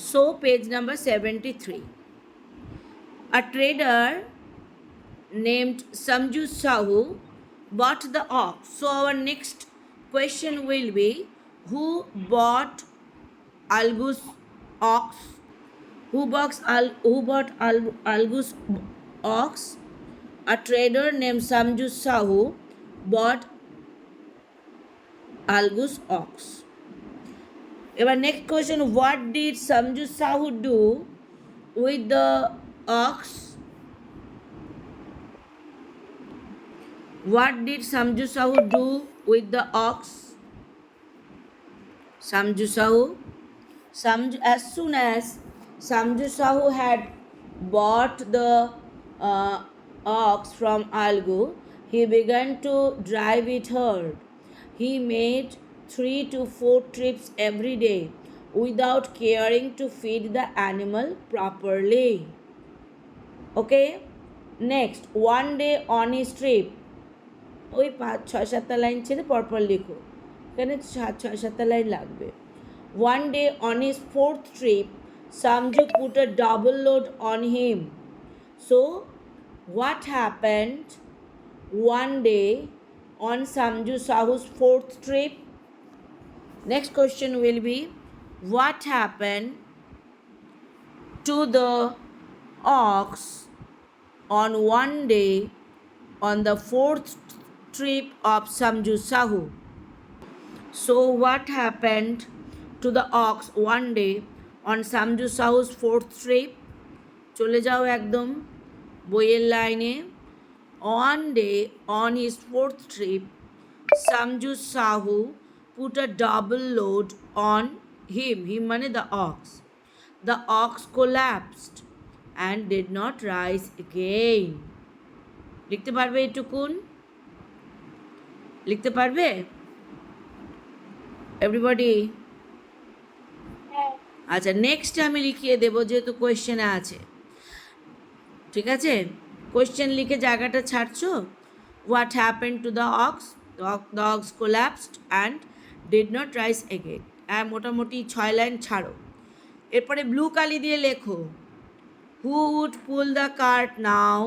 So page number 73. A trader named Samju Sahu bought the ox. So our next question will be, who bought Algus ox? Who bought Algus ox? A trader named Samju Sahu bought Algus ox. Our next question, what did Samju Sahu do with the ox? What did Samju Sahu do with the ox? Samju Sahu. As soon as Samju Sahu had bought the ox from Algu, he began to drive it hard. He made 3 to 4 trips every day without caring to feed the animal properly. Okay? Next, one day on his trip, ওই 5-6-7টা line ছেড়ে পরপর লিখো, এখানে 6-7টা line লাগবে. One day on his fourth trip, Samju put a double load on him. So, what happened one day on Samju Sahu's fourth trip? Next question will be, what happened to the ox on one day on the fourth trip of Samju Sahu? So what happened to the ox one day on Samju Sahu's fourth trip? চলে যাও একদম বইয়ের লাইনে. One day on his fourth trip, Samju Sahu put a double load on him. Him মানে the ox. The ox collapsed and did not rise again. লিখতে পারবে এটুকুন? লিখতে পারবে এভরিবডি? আচ্ছা, নেক্সট আমি লিখিয়ে দেবো যেহেতু কোয়েশ্চেনে আছে. ঠিক আছে, কোয়েশ্চেন লিখে জায়গাটা ছাড়ছো. What happen to the ox? The ox collapsed and did not rise again. মোটামুটি 6 লাইন ছাড়ো. এরপরে ব্লু কালি দিয়ে লেখো, who would pull the cart now?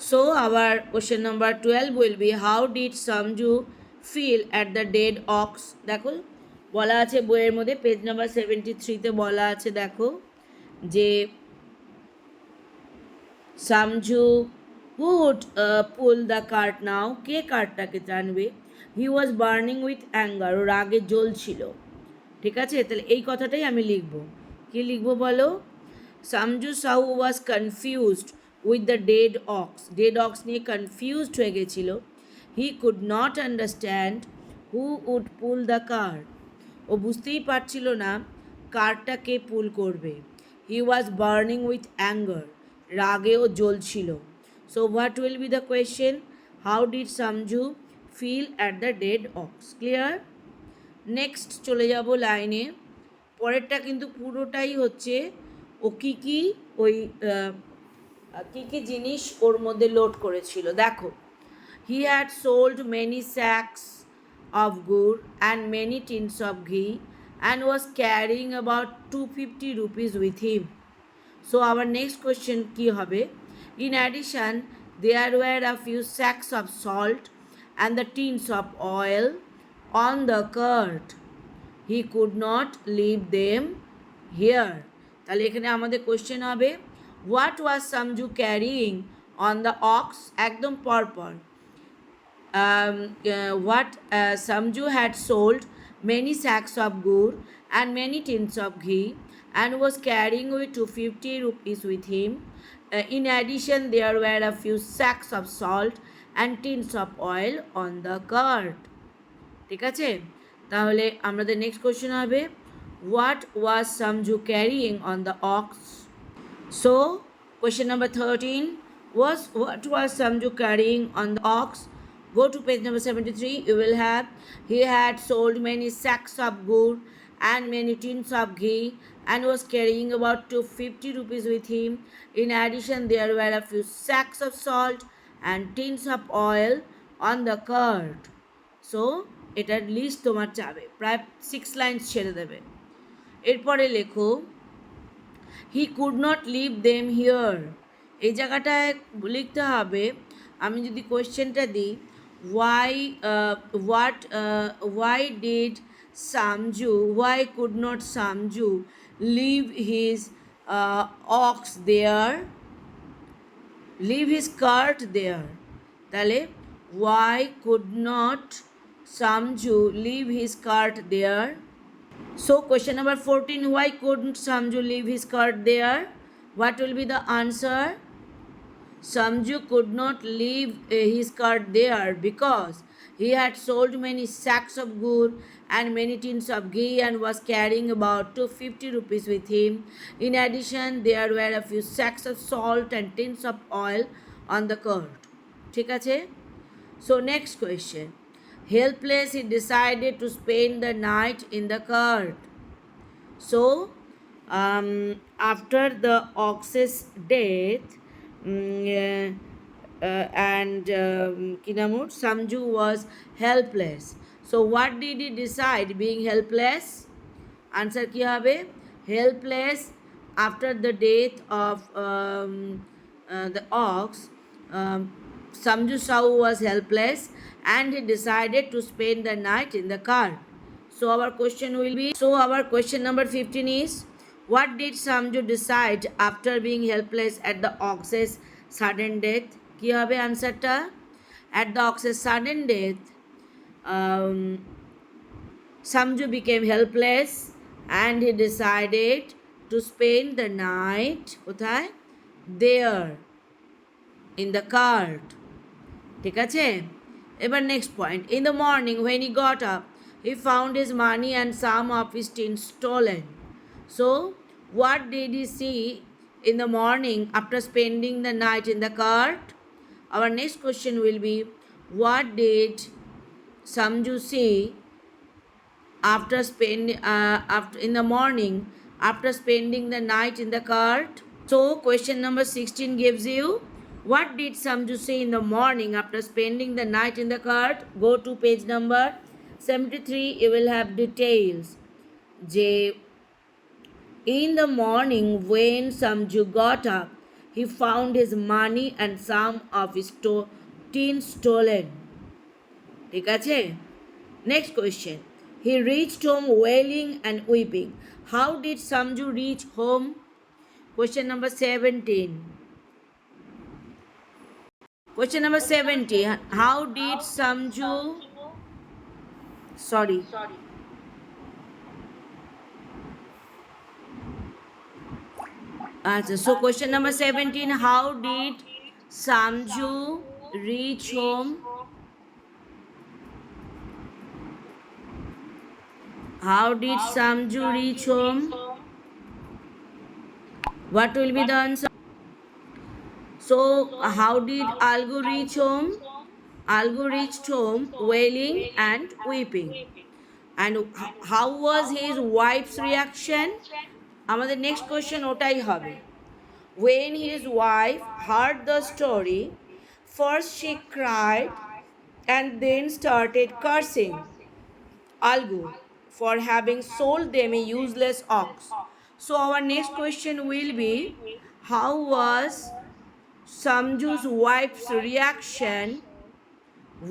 So our question number 12 will be, how did Samju feel at the dead ox? দেখো বলা আছে বইয়ের মধ্যে পেজ নাম্বার 73-তে বলা আছে, দেখো যে Samju would pull the cart now. কে কার্টটাকে টানবে? He was burning with anger. ও রাগে জ্বলছিল. ঠিক আছে, তাহলে এই কথাটাই আমি লিখব. কি লিখব বলো? Samju Sahu was confused with the dead ox. Dead ox নিয়ে confused হয়ে গেছিল. He could not understand who would pull the cart. ও বুঝতেই পারছিল না কারটা কে পুল করবে. He was burning with anger. রাগেও জ্বলছিল. So what will be the question? How did Samju feel at the dead ox? Clear? Next চলে যাব লাইনে. পরেরটা কিন্তু পুরোটাই হচ্ছে ও কী কী ওই কী কী জিনিস ওর মধ্যে লোড করেছিল. দেখো, he had sold many sacks of gur and many tins of ghee and was carrying about 250 rupees with him. So our next question ki hobe? In addition, there were a few sacks of salt and the tins of oil on the cart. He could not leave them here. তাহলে এখানে আমাদের question হবে, what was Samju carrying on the ox? একদম পরপর. What Samju had sold many sacks of gur and many tins of ghee and was carrying with 250 rupees with him. In addition, there were a few sacks of salt and tins of oil on the cart. ঠিক আছে, তাহলে আমাদের next question হবে, what was Samju carrying on the ox? So question number 13 was, what was Samju carrying on the ox? Go to page number 73. You will have, he had sold many sacks of gur and many tins of ghee and was carrying about 250 rupees with him. In addition, there were a few sacks of salt and tins of oil on the cart. So এটার list তোমার যাবে, প্রায় 6 line ছেড়ে দেবে. এরপরে লেখো he could not leave them here. এই জায়গাটায় লিখতে হবে, আমি যদি কোয়েশ্চেনটা দিই, why what why did Samju, why could not Samju leave his ox there, leave his cart there. তাহলে why could not Samju leave his cart there. So question number 14, why couldn't Samju leave his cart there? What will be the answer? Samju could not leave his cart there because he had sold many sacks of gur and many tins of ghee and was carrying about 250 rupees with him. In addition, there were a few sacks of salt and tins of oil on the cart. ঠিক আছে? So next question. Helpless, he decided to spend the night in the cart. So, after the ox's death, Kinamut Samju was helpless. So, what did he decide? Being helpless, answer কি হবে? Helpless after the death of the ox. Samju Sahu was helpless and he decided to spend the night in the car. So our question number 15 is, what did Samju decide after being helpless at the ox's sudden death? কি হবে আনসারটা? At the ox's sudden death, Samju became helpless and he decided to spend the night কোথায়? There in the cart. ঠিক আছে? এবার next point. In the morning when he got up, he found his money and some of his tins stolen. So, what did he see in the morning after spending the night in the cart? Our next question will be, what did Samju see after in the morning after spending the night in the cart? So, question number 16 gives you, what did Samju say in the morning after spending the night in the cart? Go to page number 73, you will have details. J. In the morning when Samju got up, he found his money and some of his tin stolen. ঠিক আছে? Next question. He reached home wailing and weeping. How did Samju reach home? Question number 17. Question number 70. How did Samju... Sorry. So question number 17. How did Samju reach home? How did Samju reach home? What will be the answer? So, how did Algu reach home? Algu reached home wailing and weeping. And how was his wife's reaction? আমাদের next question ওটাই হবে. When his wife heard the story, first she cried and then started cursing Algu for having sold them a useless ox. So our next question will be, how was Samju's wife's reaction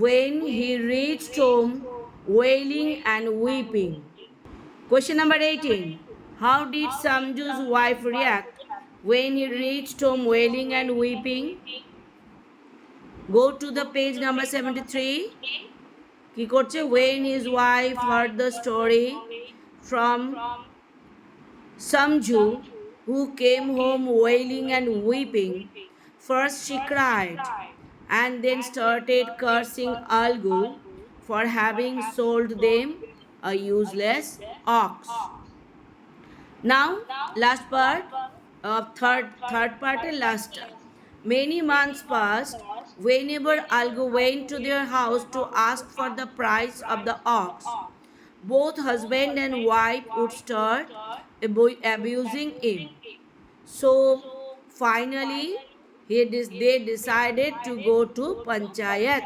when he reached home wailing and weeping? Question number 18. How did Samju's wife react when he reached home wailing and weeping? Go to the page number 73. কি করছে? When his wife heard the story from Samju, who came home wailing and weeping, first she cried and then started cursing Algu for having sold them a useless ox. Now, last part of third part and last. Many months passed. Whenever Algu went to their house to ask for the price of the ox, both husband and wife would start abusing him. So, finally, they decided to go to Panchayat.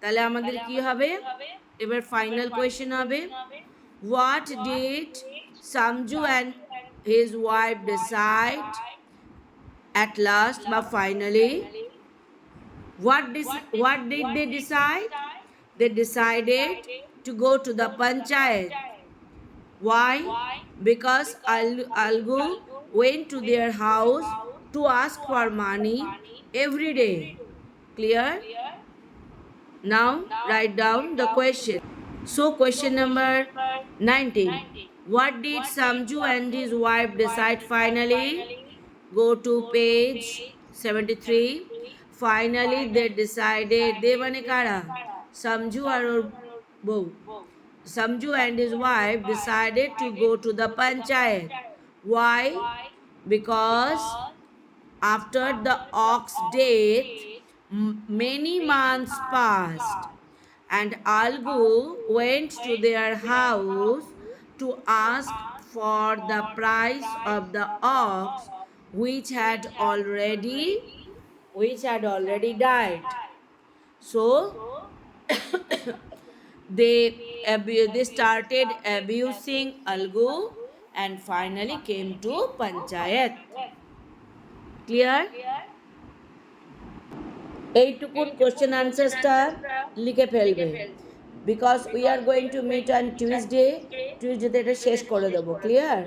তাহলে আমাদের কি হবে? এবার final question হবে, what did Samju and his wife decide at last, but finally, what did they decide? They decided to go to the Panchayat. Why? Because Algu went to their house to ask for money every day. Clear? Now write down the question. So, question number 19. What did Samju and his wife decide finally? Go to page 73. Finally, they decided. Devane kara. Samju or both. Samju and his wife decided to go to the Panchayat. Why? Because after the ox death, many months passed, and Algu went to their house to ask for the price of the ox which had already died. So they started abusing Algu and finally came to Panchayat. Clear? এইটুকুন question আনসারসটা লিখে ফেলবে, because we are going to meet on Tuesday. টিউসডেতে এটা শেষ করে দেবো। Clear?